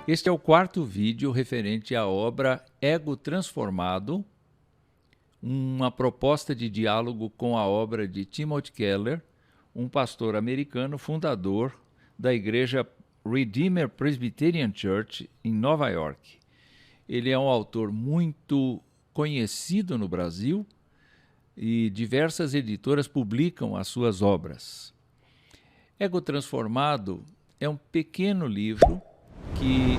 Este é o quarto vídeo referente à obra Ego Transformado, uma proposta de diálogo com a obra de Timothy Keller, um pastor americano fundador da igreja Redeemer Presbyterian Church em Nova York. Ele é um autor muito conhecido no Brasil e diversas editoras publicam as suas obras. Ego Transformado é um pequeno livro que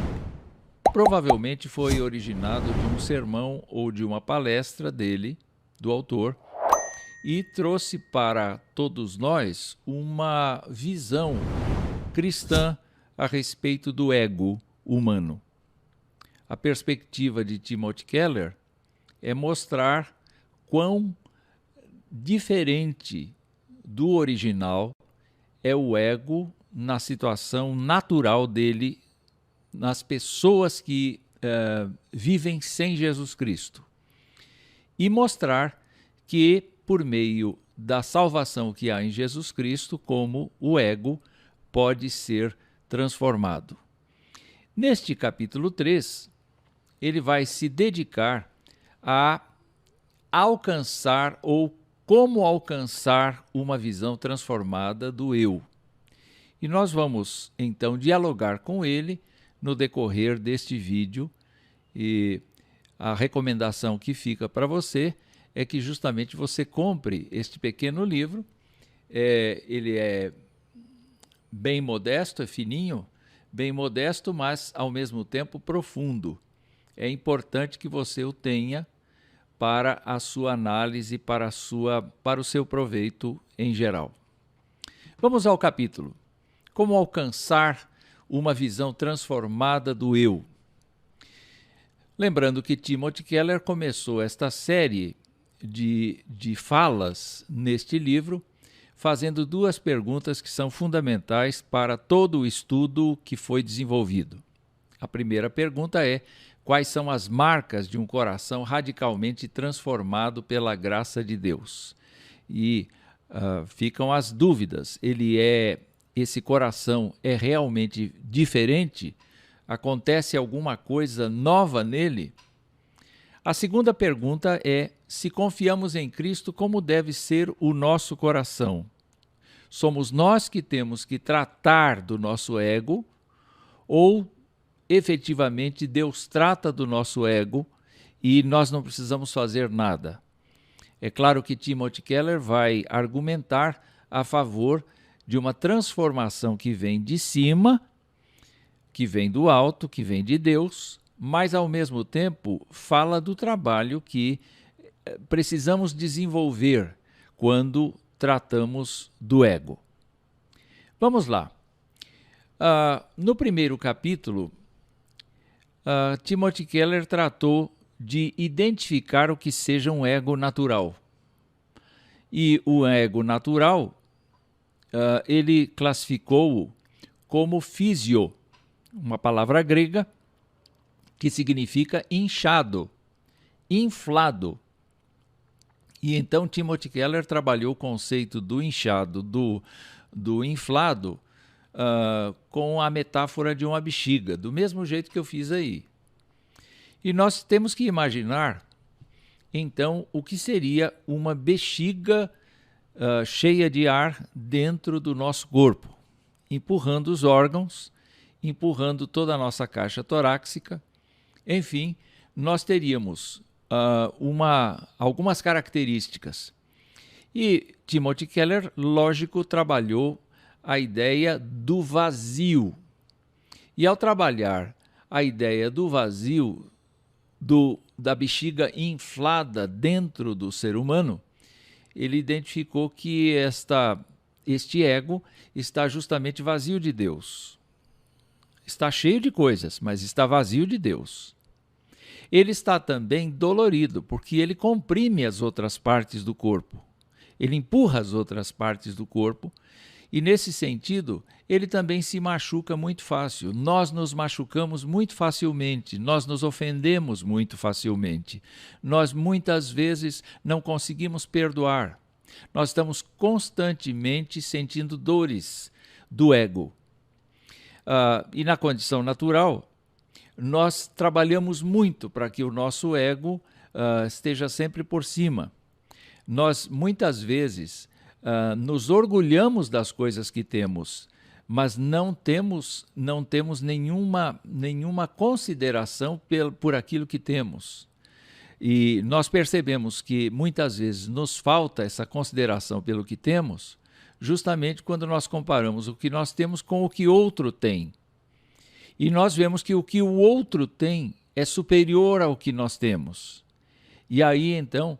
provavelmente foi originado de um sermão ou de uma palestra dele, do autor, e trouxe para todos nós uma visão cristã a respeito do ego humano. A perspectiva de Timothy Keller é mostrar quão diferente do original é o ego na situação natural dele, nas pessoas que vivem sem Jesus Cristo. E mostrar que, por meio da salvação que há em Jesus Cristo, como o ego pode ser transformado. Neste capítulo 3, ele vai se dedicar a alcançar ou como alcançar uma visão transformada do eu. E nós vamos, então, dialogar com ele no decorrer deste vídeo, e a recomendação que fica para você é que justamente você compre este pequeno livro. Ele é bem modesto, é fininho, bem modesto, mas ao mesmo tempo profundo. É importante que você o tenha para a sua análise, para o seu proveito em geral. Vamos ao capítulo. Como alcançar uma visão transformada do eu. Lembrando que Timothy Keller começou esta série de falas neste livro, fazendo duas perguntas que são fundamentais para todo o estudo que foi desenvolvido. A primeira pergunta é: quais são as marcas de um coração radicalmente transformado pela graça de Deus? E ficam as dúvidas. Esse coração é realmente diferente? Acontece alguma coisa nova nele? A segunda pergunta é: se confiamos em Cristo, como deve ser o nosso coração? Somos nós que temos que tratar do nosso ego ou efetivamente Deus trata do nosso ego e nós não precisamos fazer nada? É claro que Timothy Keller vai argumentar a favor de uma transformação que vem de cima, que vem do alto, que vem de Deus, mas ao mesmo tempo fala do trabalho que precisamos desenvolver quando tratamos do ego. Vamos lá. No primeiro capítulo, Timothy Keller tratou de identificar o que seja um ego natural. E o ego natural, ele classificou-o como físio, uma palavra grega que significa inchado, inflado. E então Timothy Keller trabalhou o conceito do inchado, do inflado, com a metáfora de uma bexiga, do mesmo jeito que eu fiz aí. E nós temos que imaginar, então, o que seria uma bexiga cheia de ar dentro do nosso corpo, empurrando os órgãos, empurrando toda a nossa caixa torácica. Enfim, nós teríamos algumas características. E Timothy Keller, lógico, trabalhou a ideia do vazio. E ao trabalhar a ideia do vazio, da bexiga inflada dentro do ser humano, ele identificou que este ego está justamente vazio de Deus. Está cheio de coisas, mas está vazio de Deus. Ele está também dolorido, porque ele comprime as outras partes do corpo. Ele empurra as outras partes do corpo e, nesse sentido, ele também se machuca muito fácil. Nós nos machucamos muito facilmente, nós nos ofendemos muito facilmente. Nós, muitas vezes, não conseguimos perdoar. Nós estamos constantemente sentindo dores do ego. E na condição natural, nós trabalhamos muito para que o nosso ego esteja sempre por cima. Nós, muitas vezes, nos orgulhamos das coisas que temos, mas não temos nenhuma consideração por aquilo que temos. E nós percebemos que muitas vezes nos falta essa consideração pelo que temos, justamente quando nós comparamos o que nós temos com o que outro tem. E nós vemos que o que o outro tem é superior ao que nós temos. E aí, então,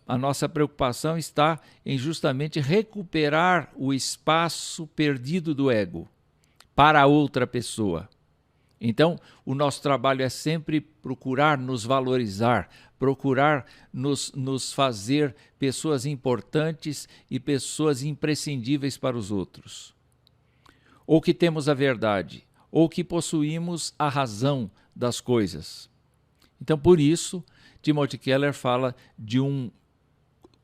a nossa preocupação está em justamente recuperar o espaço perdido do ego para a outra pessoa. Então, o nosso trabalho é sempre procurar nos valorizar, procurar nos fazer pessoas importantes e pessoas imprescindíveis para os outros. Ou que temos a verdade, ou que possuímos a razão das coisas. Então, por isso, Timothy Keller fala de um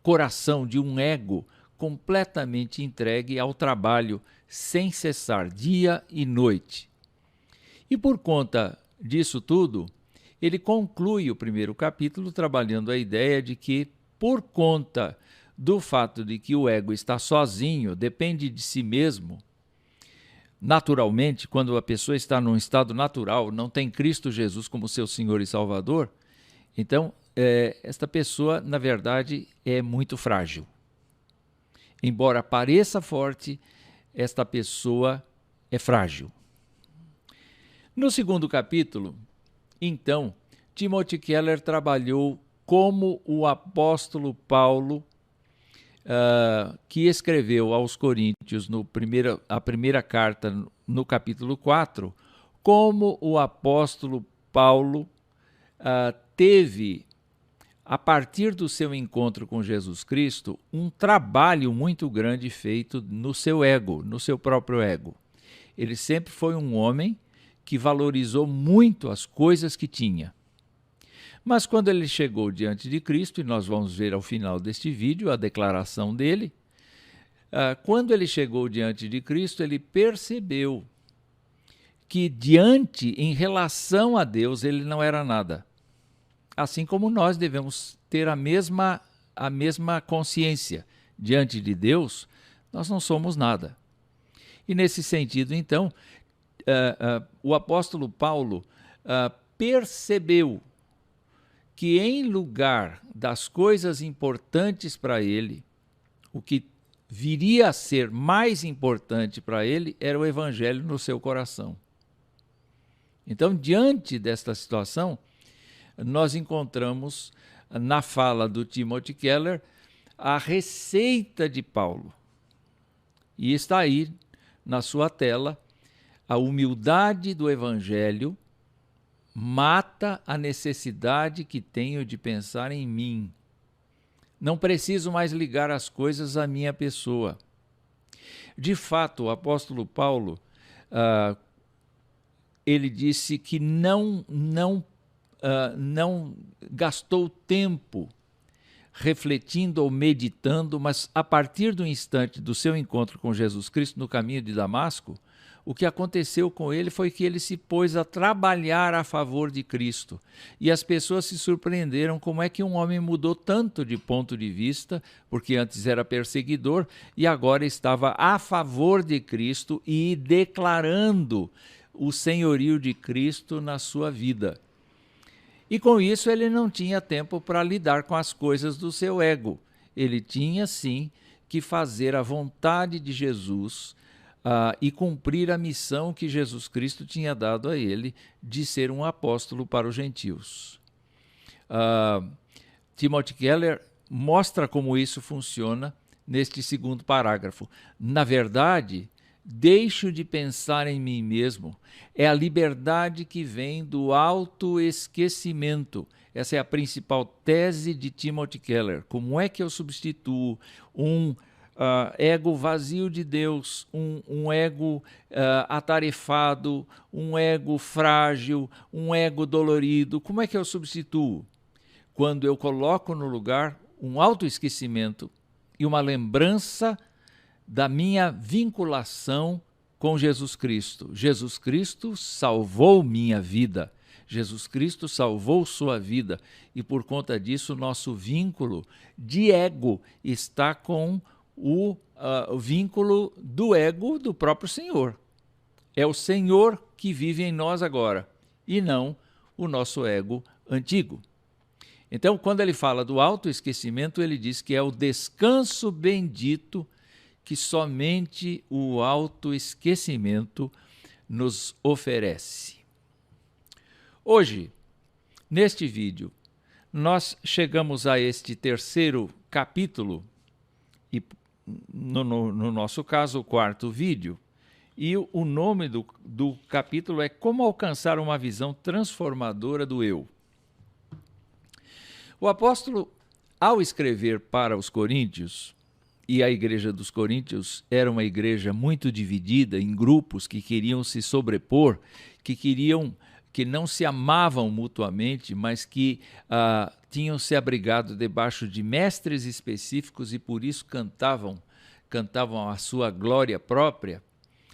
coração, de um ego completamente entregue ao trabalho sem cessar, dia e noite. E por conta disso tudo, ele conclui o primeiro capítulo trabalhando a ideia de que, por conta do fato de que o ego está sozinho, depende de si mesmo, naturalmente, quando a pessoa está num estado natural, não tem Cristo Jesus como seu Senhor e Salvador, então esta pessoa, na verdade, é muito frágil. Embora pareça forte, esta pessoa é frágil. No segundo capítulo, então, Timothy Keller trabalhou como o apóstolo Paulo, que escreveu aos Coríntios a primeira carta no capítulo 4, como o apóstolo Paulo teve, a partir do seu encontro com Jesus Cristo, um trabalho muito grande feito no seu ego, no seu próprio ego. Ele sempre foi um homem que valorizou muito as coisas que tinha. Mas quando ele chegou diante de Cristo, e nós vamos ver ao final deste vídeo a declaração dele, quando ele chegou diante de Cristo, ele percebeu que em relação a Deus, ele não era nada. Assim como nós devemos ter a mesma consciência. Diante de Deus, nós não somos nada. E nesse sentido, então, o apóstolo Paulo percebeu que em lugar das coisas importantes para ele, o que viria a ser mais importante para ele era o evangelho no seu coração. Então, diante desta situação, nós encontramos na fala do Timothy Keller a receita de Paulo. E está aí na sua tela: a humildade do evangelho mata a necessidade que tenho de pensar em mim. Não preciso mais ligar as coisas à minha pessoa. De fato, o apóstolo Paulo, ele disse que não gastou tempo refletindo ou meditando, mas a partir do instante do seu encontro com Jesus Cristo no caminho de Damasco, o que aconteceu com ele foi que ele se pôs a trabalhar a favor de Cristo. E as pessoas se surpreenderam como é que um homem mudou tanto de ponto de vista, porque antes era perseguidor e agora estava a favor de Cristo e declarando o senhorio de Cristo na sua vida. E com isso ele não tinha tempo para lidar com as coisas do seu ego. Ele tinha sim que fazer a vontade de Jesus e cumprir a missão que Jesus Cristo tinha dado a ele de ser um apóstolo para os gentios. Timothy Keller mostra como isso funciona neste segundo parágrafo. Na verdade, deixo de pensar em mim mesmo. É a liberdade que vem do autoesquecimento. Essa é a principal tese de Timothy Keller. Como é que eu substituo um ego vazio de Deus, um ego atarefado, um ego frágil, um ego dolorido? Como é que eu substituo? Quando eu coloco no lugar um autoesquecimento e uma lembrança da minha vinculação com Jesus Cristo. Jesus Cristo salvou minha vida. Jesus Cristo salvou sua vida. E por conta disso, nosso vínculo de ego está com o vínculo do ego do próprio Senhor. É o Senhor que vive em nós agora, e não o nosso ego antigo. Então, quando ele fala do autoesquecimento, ele diz que é o descanso bendito que somente o autoesquecimento nos oferece. Hoje, neste vídeo, nós chegamos a este terceiro capítulo, e no nosso caso, o quarto vídeo, e o nome do capítulo é Como Alcançar uma Visão Transformadora do Eu. O apóstolo, ao escrever para os coríntios, e a igreja dos coríntios era uma igreja muito dividida em grupos que queriam se sobrepor, que não se amavam mutuamente, mas que tinham se abrigado debaixo de mestres específicos e por isso cantavam a sua glória própria,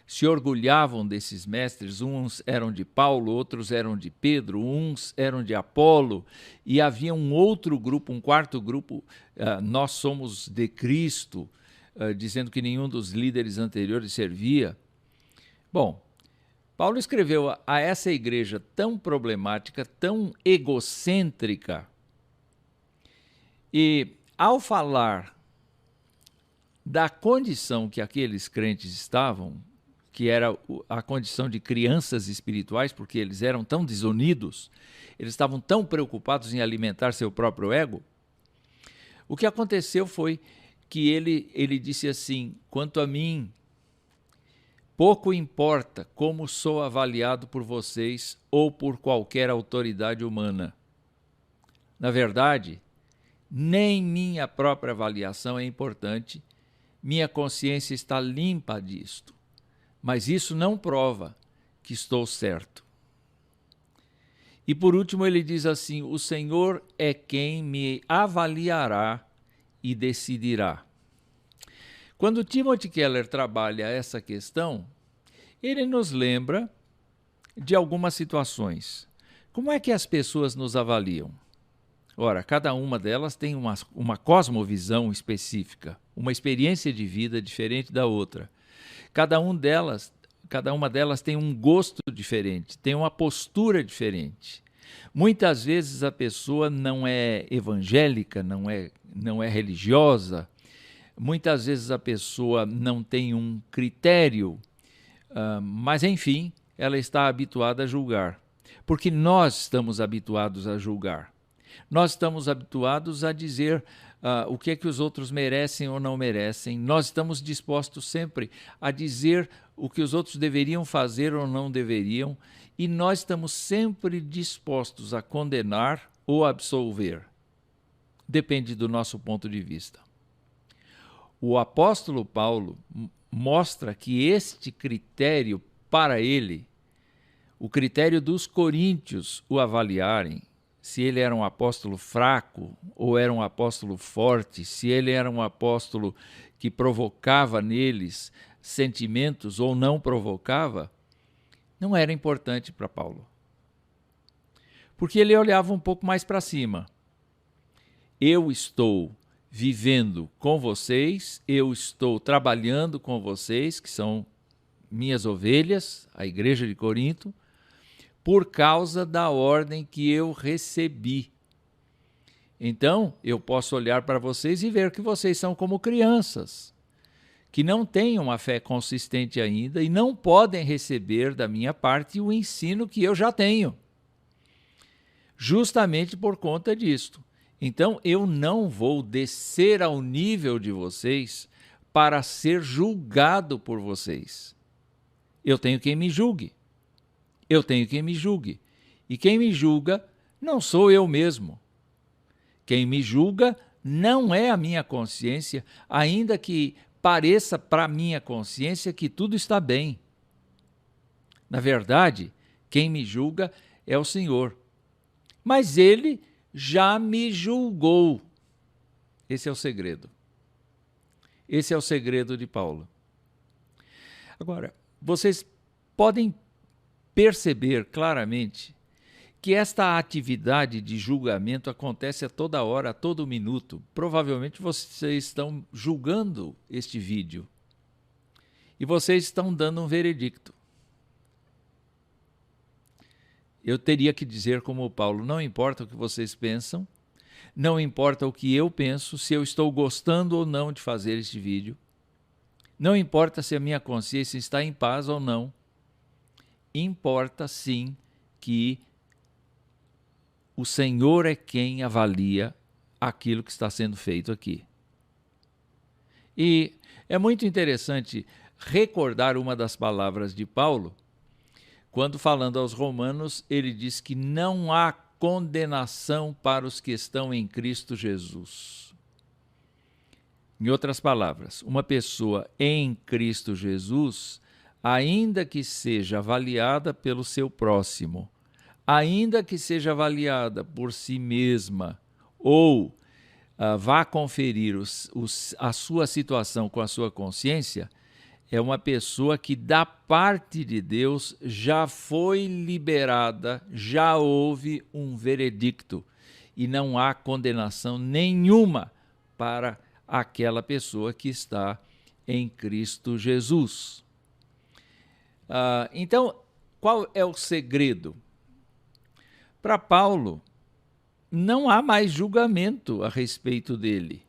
se orgulhavam desses mestres. Uns eram de Paulo, outros eram de Pedro, uns eram de Apolo, e havia um outro grupo, um quarto grupo, nós somos de Cristo, dizendo que nenhum dos líderes anteriores servia. Bom, Paulo escreveu a essa igreja tão problemática, tão egocêntrica, e ao falar da condição que aqueles crentes estavam, que era a condição de crianças espirituais, porque eles eram tão desunidos, eles estavam tão preocupados em alimentar seu próprio ego, o que aconteceu foi que ele disse assim: quanto a mim, pouco importa como sou avaliado por vocês ou por qualquer autoridade humana. Na verdade, nem minha própria avaliação é importante, minha consciência está limpa disto. Mas isso não prova que estou certo. E por último ele diz assim: o Senhor é quem me avaliará e decidirá. Quando Timothy Keller trabalha essa questão, ele nos lembra de algumas situações. Como é que as pessoas nos avaliam? Ora, cada uma delas tem uma cosmovisão específica, uma experiência de vida diferente da outra. Cada uma delas tem um gosto diferente, tem uma postura diferente. Muitas vezes a pessoa não é evangélica, não é religiosa, muitas vezes a pessoa não tem um critério, mas enfim, ela está habituada a julgar. Porque nós estamos habituados a julgar. Nós estamos habituados a dizer o que é que os outros merecem ou não merecem. Nós estamos dispostos sempre a dizer o que os outros deveriam fazer ou não deveriam, e nós estamos sempre dispostos a condenar ou absolver. Depende do nosso ponto de vista. O apóstolo Paulo mostra que este critério para ele, o critério dos coríntios o avaliarem, se ele era um apóstolo fraco ou era um apóstolo forte, se ele era um apóstolo que provocava neles sentimentos ou não provocava, não era importante para Paulo. Porque ele olhava um pouco mais para cima. Eu estou vivendo com vocês, eu estou trabalhando com vocês, que são minhas ovelhas, a igreja de Corinto, por causa da ordem que eu recebi. Então, eu posso olhar para vocês e ver que vocês são como crianças, que não têm uma fé consistente ainda e não podem receber da minha parte o ensino que eu já tenho. Justamente por conta disto. Então, eu não vou descer ao nível de vocês para ser julgado por vocês. Eu tenho quem me julgue. Eu tenho quem me julgue. E quem me julga não sou eu mesmo. Quem me julga não é a minha consciência, ainda que pareça para a minha consciência que tudo está bem. Na verdade, quem me julga é o Senhor. Mas Ele já me julgou. Esse é o segredo. Esse é o segredo de Paulo. Agora, vocês podem perceber claramente que esta atividade de julgamento acontece a toda hora, a todo minuto. Provavelmente vocês estão julgando este vídeo e vocês estão dando um veredicto. Eu teria que dizer como Paulo, não importa o que vocês pensam, não importa o que eu penso, se eu estou gostando ou não de fazer este vídeo, não importa se a minha consciência está em paz ou não, importa sim que o Senhor é quem avalia aquilo que está sendo feito aqui. E é muito interessante recordar uma das palavras de Paulo, quando falando aos Romanos, ele diz que não há condenação para os que estão em Cristo Jesus. Em outras palavras, uma pessoa em Cristo Jesus, ainda que seja avaliada pelo seu próximo, ainda que seja avaliada por si mesma, ou vá conferir a sua situação com a sua consciência, é uma pessoa que, da parte de Deus, já foi liberada, já houve um veredicto, e não há condenação nenhuma para aquela pessoa que está em Cristo Jesus. Então, qual é o segredo? Para Paulo, não há mais julgamento a respeito dele.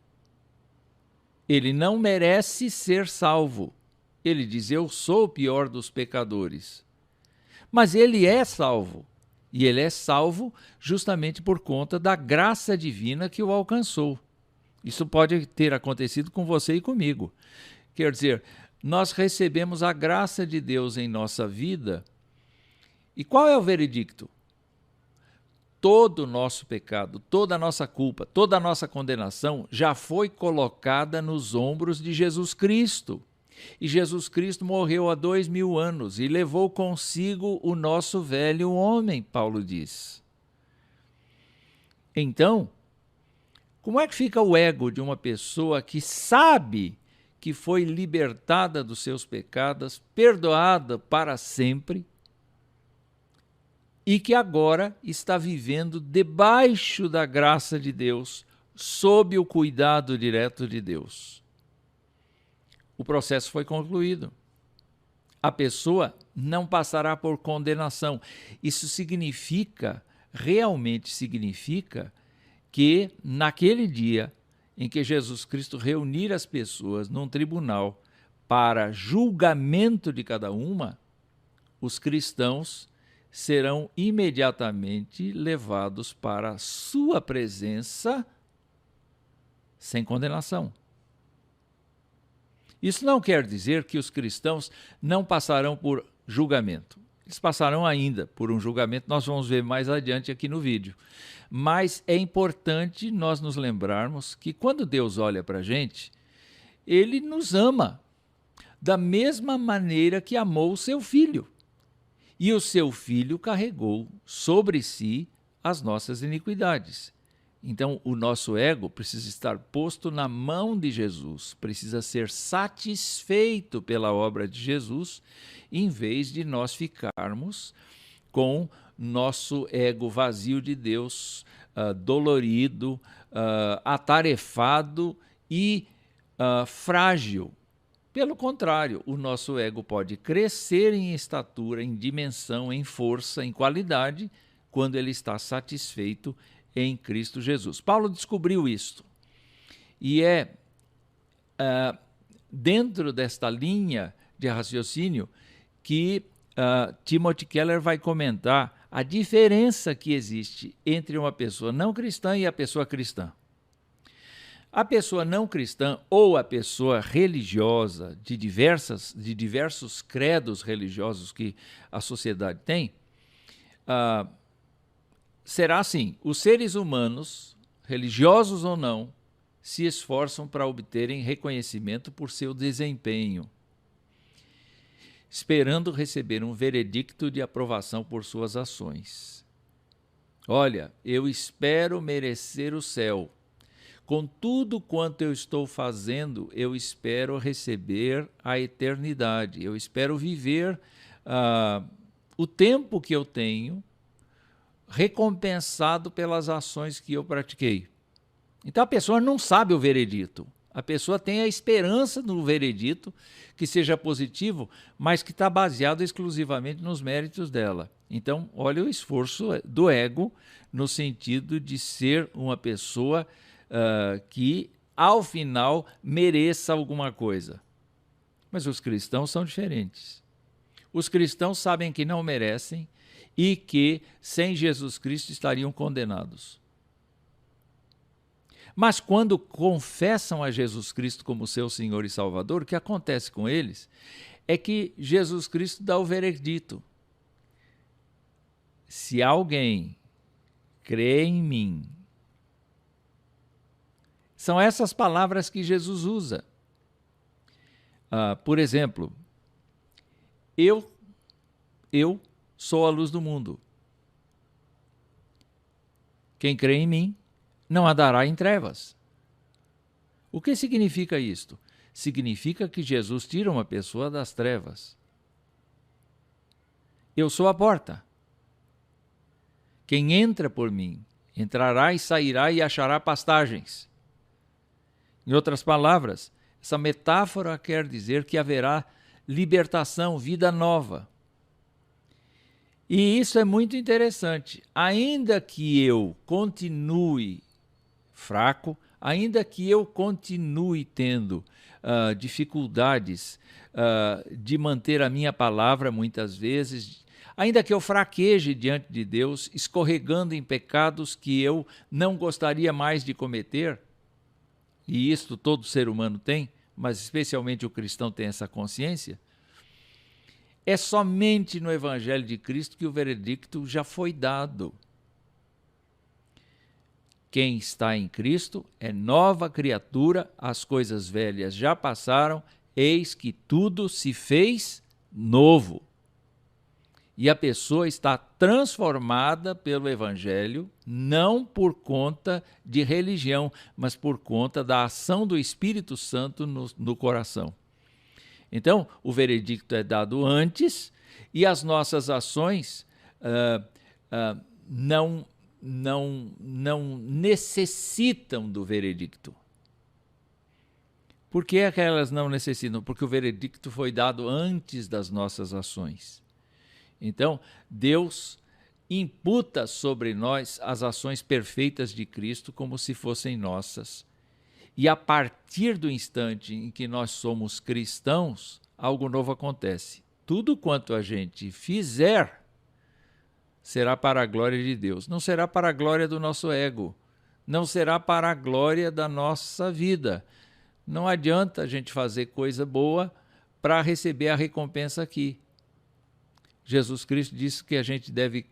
Ele não merece ser salvo. Ele diz, eu sou o pior dos pecadores. Mas ele é salvo. E ele é salvo justamente por conta da graça divina que o alcançou. Isso pode ter acontecido com você e comigo. Quer dizer, nós recebemos a graça de Deus em nossa vida. E qual é o veredicto? Todo o nosso pecado, toda a nossa culpa, toda a nossa condenação já foi colocada nos ombros de Jesus Cristo. E Jesus Cristo morreu há 2000 anos e levou consigo o nosso velho homem, Paulo diz. Então, como é que fica o ego de uma pessoa que sabe que foi libertada dos seus pecados, perdoada para sempre, e que agora está vivendo debaixo da graça de Deus, sob o cuidado direto de Deus? O processo foi concluído. A pessoa não passará por condenação. Isso realmente significa que naquele dia em que Jesus Cristo reunir as pessoas num tribunal para julgamento de cada uma, os cristãos serão imediatamente levados para a sua presença sem condenação. Isso não quer dizer que os cristãos não passarão por julgamento. Eles passarão ainda por um julgamento, nós vamos ver mais adiante aqui no vídeo. Mas é importante nós nos lembrarmos que quando Deus olha para a gente, Ele nos ama da mesma maneira que amou o seu Filho. E o seu Filho carregou sobre si as nossas iniquidades. Então, o nosso ego precisa estar posto na mão de Jesus, precisa ser satisfeito pela obra de Jesus, em vez de nós ficarmos com nosso ego vazio de Deus, dolorido, atarefado e frágil. Pelo contrário, o nosso ego pode crescer em estatura, em dimensão, em força, em qualidade, quando ele está satisfeito em Cristo Jesus. Paulo descobriu isto. E é dentro desta linha de raciocínio que Timothy Keller vai comentar a diferença que existe entre uma pessoa não cristã e a pessoa cristã. A pessoa não cristã ou a pessoa religiosa de diversos credos religiosos que a sociedade tem, será assim: os seres humanos, religiosos ou não, se esforçam para obterem reconhecimento por seu desempenho, esperando receber um veredicto de aprovação por suas ações. Olha, eu espero merecer o céu. Com tudo quanto eu estou fazendo, eu espero receber a eternidade. Eu espero viver o tempo que eu tenho recompensado pelas ações que eu pratiquei. Então a pessoa não sabe o veredito. A pessoa tem a esperança no veredito que seja positivo, mas que está baseado exclusivamente nos méritos dela. Então, olha o esforço do ego no sentido de ser uma pessoa que, ao final, mereça alguma coisa. Mas os cristãos são diferentes. Os cristãos sabem que não merecem e que, sem Jesus Cristo, estariam condenados. Mas quando confessam a Jesus Cristo como seu Senhor e Salvador, o que acontece com eles é que Jesus Cristo dá o veredito. Se alguém crê em mim, são essas palavras que Jesus usa. Por exemplo, eu sou a luz do mundo. Quem crê em mim não andará em trevas. O que significa isto? Significa que Jesus tira uma pessoa das trevas. Eu sou a porta. Quem entra por mim, entrará e sairá e achará pastagens. Em outras palavras, essa metáfora quer dizer que haverá libertação, vida nova. E isso é muito interessante. Ainda que eu continue fraco, ainda que eu continue tendo dificuldades de manter a minha palavra muitas vezes, ainda que eu fraqueje diante de Deus, escorregando em pecados que eu não gostaria mais de cometer, e isto todo ser humano tem, mas especialmente o cristão tem essa consciência, é somente no Evangelho de Cristo que o veredicto já foi dado. Quem está em Cristo é nova criatura, as coisas velhas já passaram, eis que tudo se fez novo. E a pessoa está transformada pelo Evangelho, não por conta de religião, mas por conta da ação do Espírito Santo no coração. Então, o veredicto é dado antes e as nossas ações não necessitam do veredicto. Por que é que elas não necessitam? Porque o veredicto foi dado antes das nossas ações. Então, Deus imputa sobre nós as ações perfeitas de Cristo como se fossem nossas. E a partir do instante em que nós somos cristãos, algo novo acontece. Tudo quanto a gente fizer será para a glória de Deus. Não será para a glória do nosso ego. Não será para a glória da nossa vida. Não adianta a gente fazer coisa boa para receber a recompensa aqui. Jesus Cristo disse que a gente deve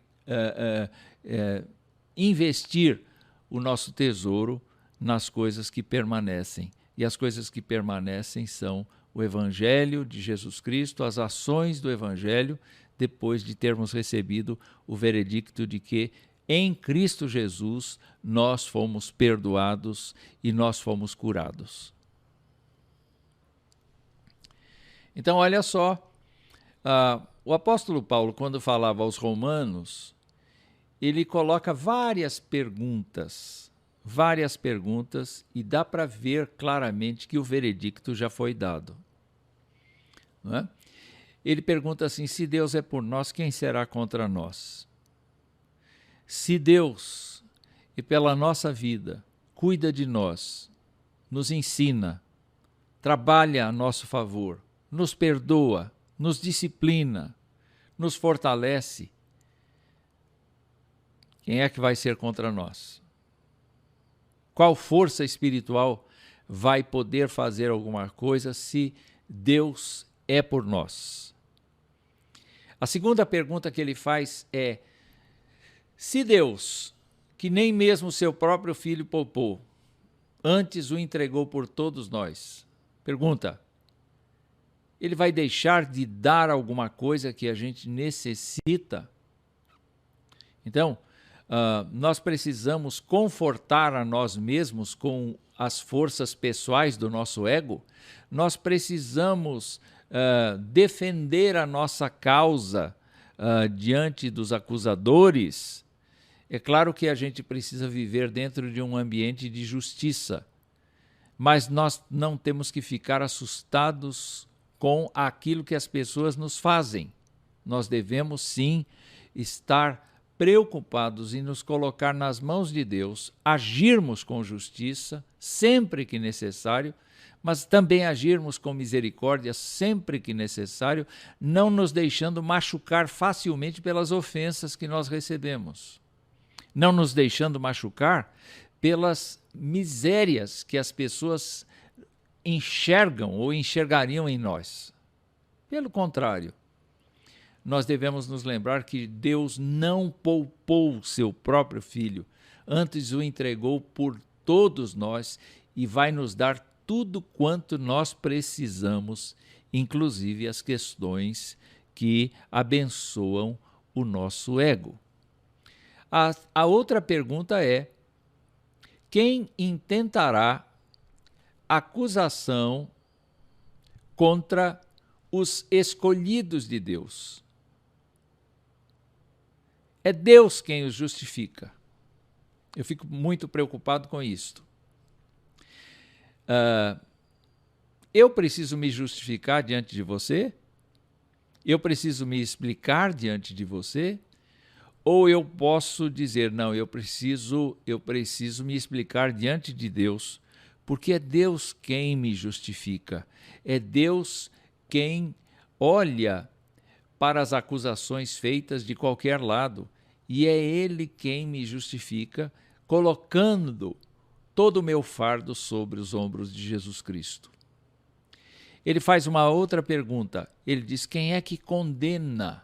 investir o nosso tesouro nas coisas que permanecem. E as coisas que permanecem são o Evangelho de Jesus Cristo, as ações do Evangelho, depois de termos recebido o veredicto de que em Cristo Jesus nós fomos perdoados e nós fomos curados. Então, olha só, o apóstolo Paulo, quando falava aos romanos, ele coloca várias perguntas e dá para ver claramente que o veredicto já foi dado. Não é? Ele pergunta assim, se Deus é por nós, quem será contra nós? Se Deus, e pela nossa vida, cuida de nós, nos ensina, trabalha a nosso favor, nos perdoa, nos disciplina, nos fortalece, quem é que vai ser contra nós? Qual força espiritual vai poder fazer alguma coisa se Deus é por nós? A segunda pergunta que ele faz é, se Deus, que nem mesmo seu próprio filho poupou, antes o entregou por todos nós, pergunta, ele vai deixar de dar alguma coisa que a gente necessita? Então, nós precisamos confortar a nós mesmos com as forças pessoais do nosso ego, nós precisamos defender a nossa causa diante dos acusadores. É claro que a gente precisa viver dentro de um ambiente de justiça, mas nós não temos que ficar assustados com aquilo que as pessoas nos fazem. Nós devemos sim estar preocupados em nos colocar nas mãos de Deus, agirmos com justiça sempre que necessário, mas também agirmos com misericórdia sempre que necessário, não nos deixando machucar facilmente pelas ofensas que nós recebemos, não nos deixando machucar pelas misérias que as pessoas enxergam ou enxergariam em nós. Pelo contrário, nós devemos nos lembrar que Deus não poupou seu próprio Filho, antes o entregou por todos nós e vai nos dar tudo quanto nós precisamos, inclusive as questões que abençoam o nosso ego. A outra pergunta é: quem intentará acusação contra os escolhidos de Deus? É Deus quem os justifica. Eu fico muito preocupado com isto. Eu preciso me justificar diante de você? Eu preciso me explicar diante de você? Ou eu posso dizer, não, eu preciso me explicar diante de Deus, porque é Deus quem me justifica. É Deus quem olha para as acusações feitas de qualquer lado, e é Ele quem me justifica, colocando todo o meu fardo sobre os ombros de Jesus Cristo. Ele faz uma outra pergunta, ele diz: quem é que condena?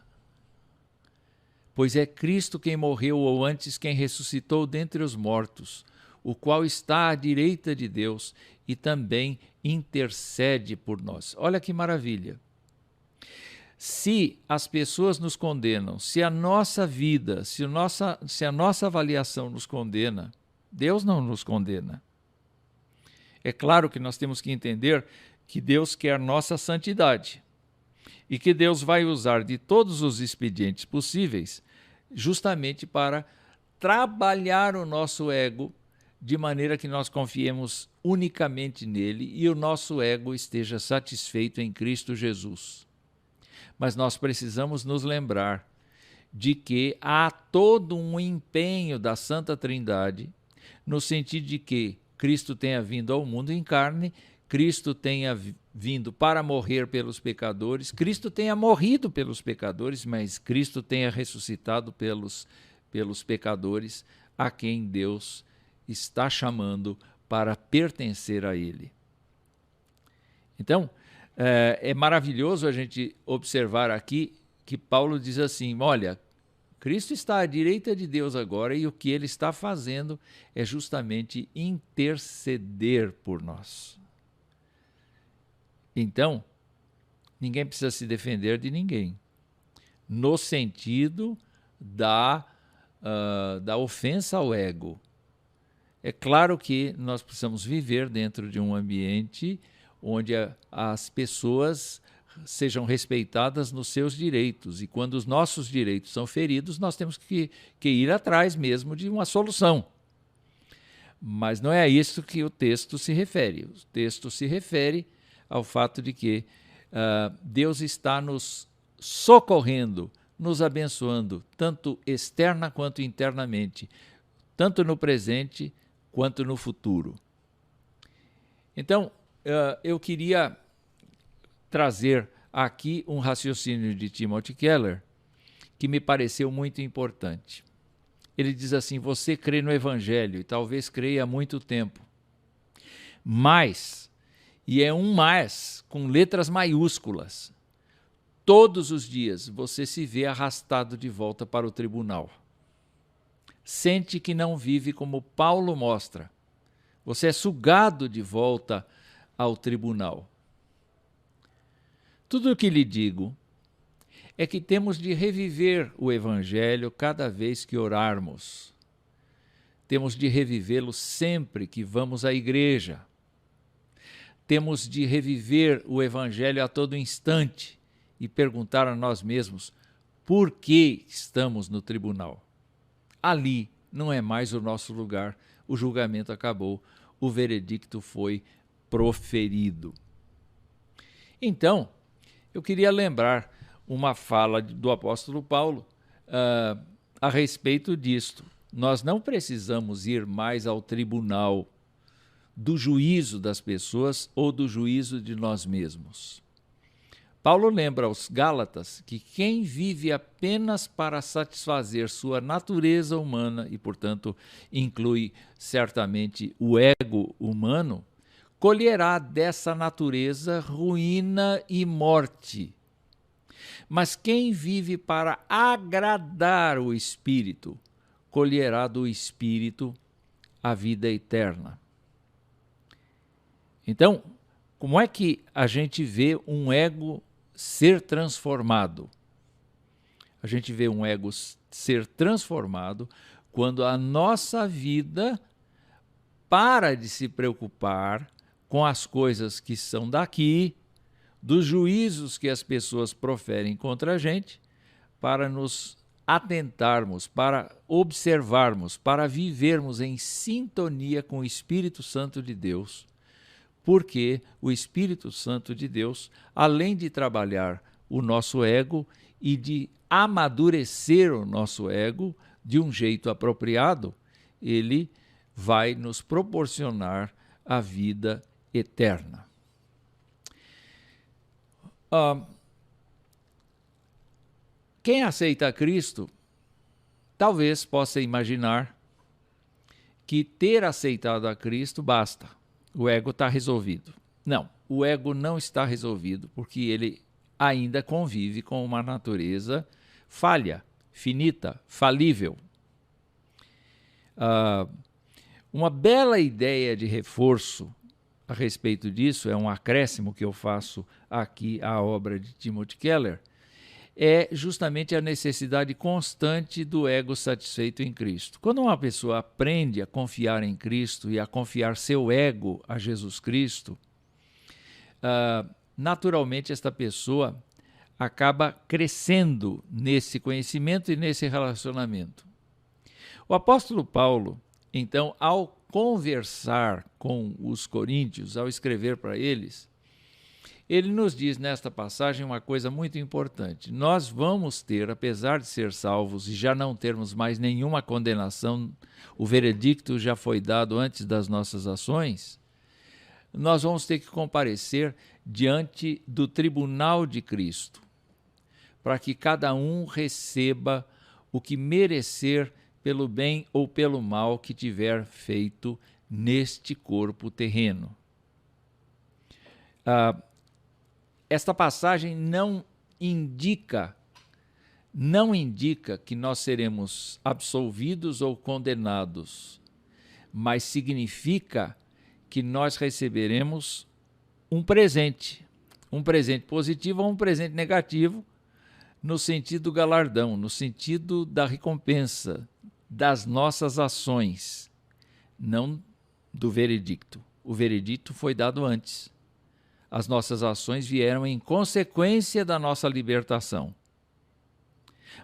Pois é Cristo quem morreu, ou antes quem ressuscitou dentre os mortos, o qual está à direita de Deus e também intercede por nós. Olha que maravilha! Se as pessoas nos condenam, se a nossa vida, se a nossa avaliação nos condena, Deus não nos condena. É claro que nós temos que entender que Deus quer nossa santidade e que Deus vai usar de todos os expedientes possíveis justamente para trabalhar o nosso ego de maneira que nós confiemos unicamente nele e o nosso ego esteja satisfeito em Cristo Jesus. Mas nós precisamos nos lembrar de que há todo um empenho da Santa Trindade, no sentido de que Cristo tenha vindo ao mundo em carne, Cristo tenha vindo para morrer pelos pecadores, Cristo tenha morrido pelos pecadores, mas Cristo tenha ressuscitado pelos pecadores, a quem Deus está chamando para pertencer a Ele. Então, é maravilhoso a gente observar aqui que Paulo diz assim: olha, Cristo está à direita de Deus agora e o que Ele está fazendo é justamente interceder por nós. Então, ninguém precisa se defender de ninguém, no sentido da ofensa ao ego. É claro que nós precisamos viver dentro de um ambiente onde as pessoas sejam respeitadas nos seus direitos, e quando os nossos direitos são feridos, nós temos que ir atrás mesmo de uma solução. Mas não é a isso que o texto se refere. O texto se refere ao fato de que Deus está nos socorrendo, nos abençoando, tanto externa quanto internamente, tanto no presente quanto no futuro. Então, eu queria trazer aqui um raciocínio de Timothy Keller que me pareceu muito importante. Ele diz assim: você crê no Evangelho, e talvez creia há muito tempo, mas, e é um mas com letras maiúsculas, todos os dias você se vê arrastado de volta para o tribunal. Sente que não vive como Paulo mostra. Você é sugado de volta ao tribunal. Tudo o que lhe digo é que temos de reviver o Evangelho cada vez que orarmos. temos de revivê-lo sempre que vamos à igreja. Temos de reviver o Evangelho a todo instante e perguntar a nós mesmos por que estamos no tribunal. Ali não é mais o nosso lugar, o julgamento acabou, o veredicto foi proferido. Então, eu queria lembrar uma fala do apóstolo Paulo a respeito disto. Nós não precisamos ir mais ao tribunal do juízo das pessoas ou do juízo de nós mesmos. Paulo lembra aos Gálatas que quem vive apenas para satisfazer sua natureza humana, e portanto inclui certamente o ego humano, colherá dessa natureza ruína e morte. Mas quem vive para agradar o Espírito, colherá do Espírito a vida eterna. Então, como é que a gente vê um ego ser transformado? A gente vê um ego ser transformado quando a nossa vida para de se preocupar com as coisas que são daqui, dos juízos que as pessoas proferem contra a gente, para nos atentarmos, para observarmos, para vivermos em sintonia com o Espírito Santo de Deus, porque o Espírito Santo de Deus, além de trabalhar o nosso ego e de amadurecer o nosso ego de um jeito apropriado, ele vai nos proporcionar a vida eterna. Quem aceita Cristo talvez possa imaginar que ter aceitado a Cristo basta. O ego está resolvido. Não, o ego não está resolvido porque ele ainda convive com uma natureza falha, finita, falível. Uma bela ideia de reforço a respeito disso, é um acréscimo que eu faço aqui à obra de Timothy Keller, é justamente a necessidade constante do ego satisfeito em Cristo. Quando uma pessoa aprende a confiar em Cristo e a confiar seu ego a Jesus Cristo, naturalmente esta pessoa acaba crescendo nesse conhecimento e nesse relacionamento. O apóstolo Paulo, então, ao conversar com os coríntios, ao escrever para eles, ele nos diz nesta passagem uma coisa muito importante. Nós vamos ter, apesar de ser salvos e já não termos mais nenhuma condenação, o veredicto já foi dado antes das nossas ações, nós vamos ter que comparecer diante do tribunal de Cristo, para que cada um receba o que merecer pelo bem ou pelo mal que tiver feito neste corpo terreno. Esta passagem não indica que nós seremos absolvidos ou condenados, mas significa que nós receberemos um presente positivo ou um presente negativo, no sentido do galardão, no sentido da recompensa das nossas ações, não do veredicto. O veredicto foi dado antes. As nossas ações vieram em consequência da nossa libertação.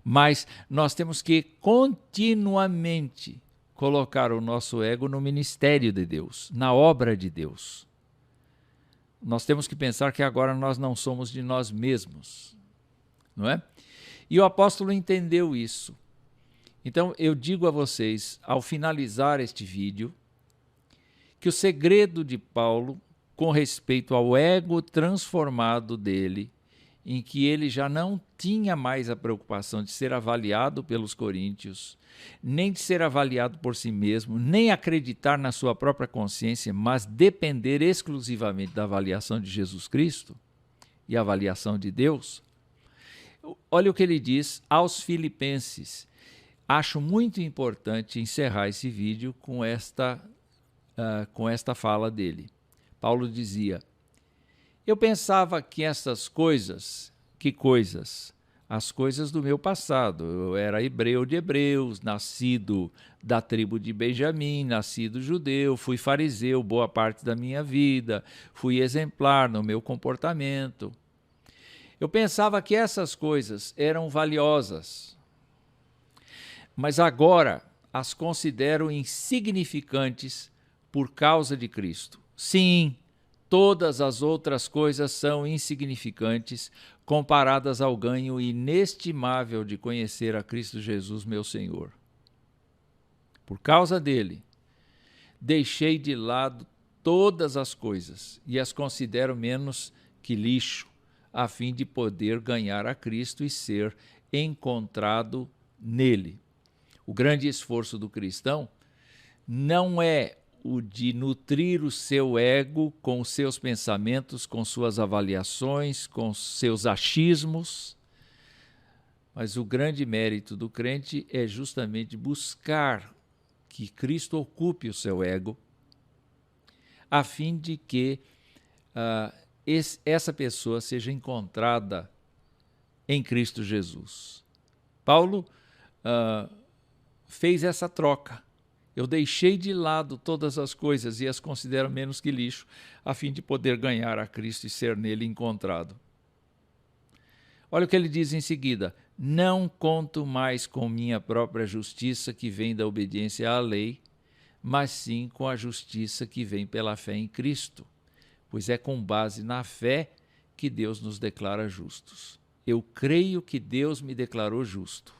Mas nós temos que continuamente colocar o nosso ego no ministério de Deus, na obra de Deus. Nós temos que pensar que agora nós não somos de nós mesmos, não é? E o apóstolo entendeu isso. Então eu digo a vocês, ao finalizar este vídeo, que o segredo de Paulo com respeito ao ego transformado dele, em que ele já não tinha mais a preocupação de ser avaliado pelos coríntios, nem de ser avaliado por si mesmo, nem acreditar na sua própria consciência, mas depender exclusivamente da avaliação de Jesus Cristo e a avaliação de Deus. Olha o que ele diz aos Filipenses. Acho muito importante encerrar esse vídeo com esta fala dele. Paulo dizia: eu pensava que essas coisas, que coisas? as coisas do meu passado. Eu era hebreu de hebreus, nascido da tribo de Benjamim, nascido judeu, fui fariseu boa parte da minha vida, fui exemplar no meu comportamento. Eu pensava que essas coisas eram valiosas, mas agora as considero insignificantes por causa de Cristo. Sim, todas as outras coisas são insignificantes comparadas ao ganho inestimável de conhecer a Cristo Jesus, meu Senhor. Por causa dele, deixei de lado todas as coisas e as considero menos que lixo, a fim de poder ganhar a Cristo e ser encontrado nele. O grande esforço do cristão não é o de nutrir o seu ego com os seus pensamentos, com suas avaliações, com seus achismos, mas o grande mérito do crente é justamente buscar que Cristo ocupe o seu ego, a fim de que essa pessoa seja encontrada em Cristo Jesus. Paulo fez essa troca. Eu deixei de lado todas as coisas e as considero menos que lixo, a fim de poder ganhar a Cristo e ser nele encontrado. Olha o que ele diz em seguida: não conto mais com minha própria justiça que vem da obediência à lei, mas sim com a justiça que vem pela fé em Cristo, pois é com base na fé que Deus nos declara justos. Eu creio que Deus me declarou justo.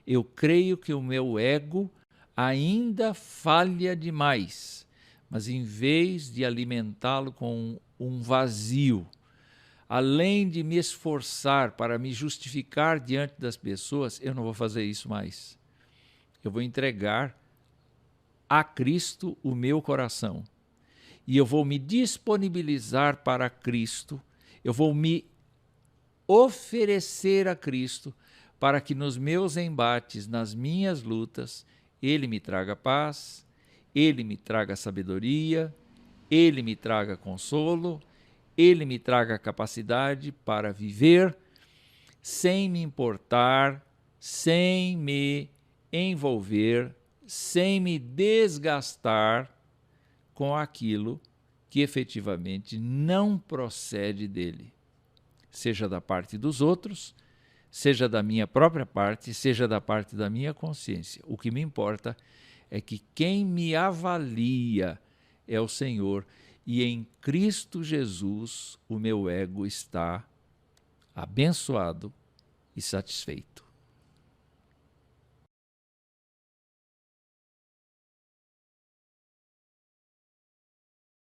Eu creio que o meu ego ainda falha demais, mas em vez de alimentá-lo com um vazio, além de me esforçar para me justificar diante das pessoas, eu não vou fazer isso mais. Eu vou entregar a Cristo o meu coração e eu vou me disponibilizar para Cristo, eu vou me oferecer a Cristo para que nos meus embates, nas minhas lutas, Ele me traga paz, Ele me traga sabedoria, Ele me traga consolo, Ele me traga capacidade para viver sem me importar, sem me envolver, sem me desgastar com aquilo que efetivamente não procede dele, seja da parte dos outros, seja da minha própria parte, seja da parte da minha consciência. O que me importa é que quem me avalia é o Senhor, e em Cristo Jesus o meu ego está abençoado e satisfeito.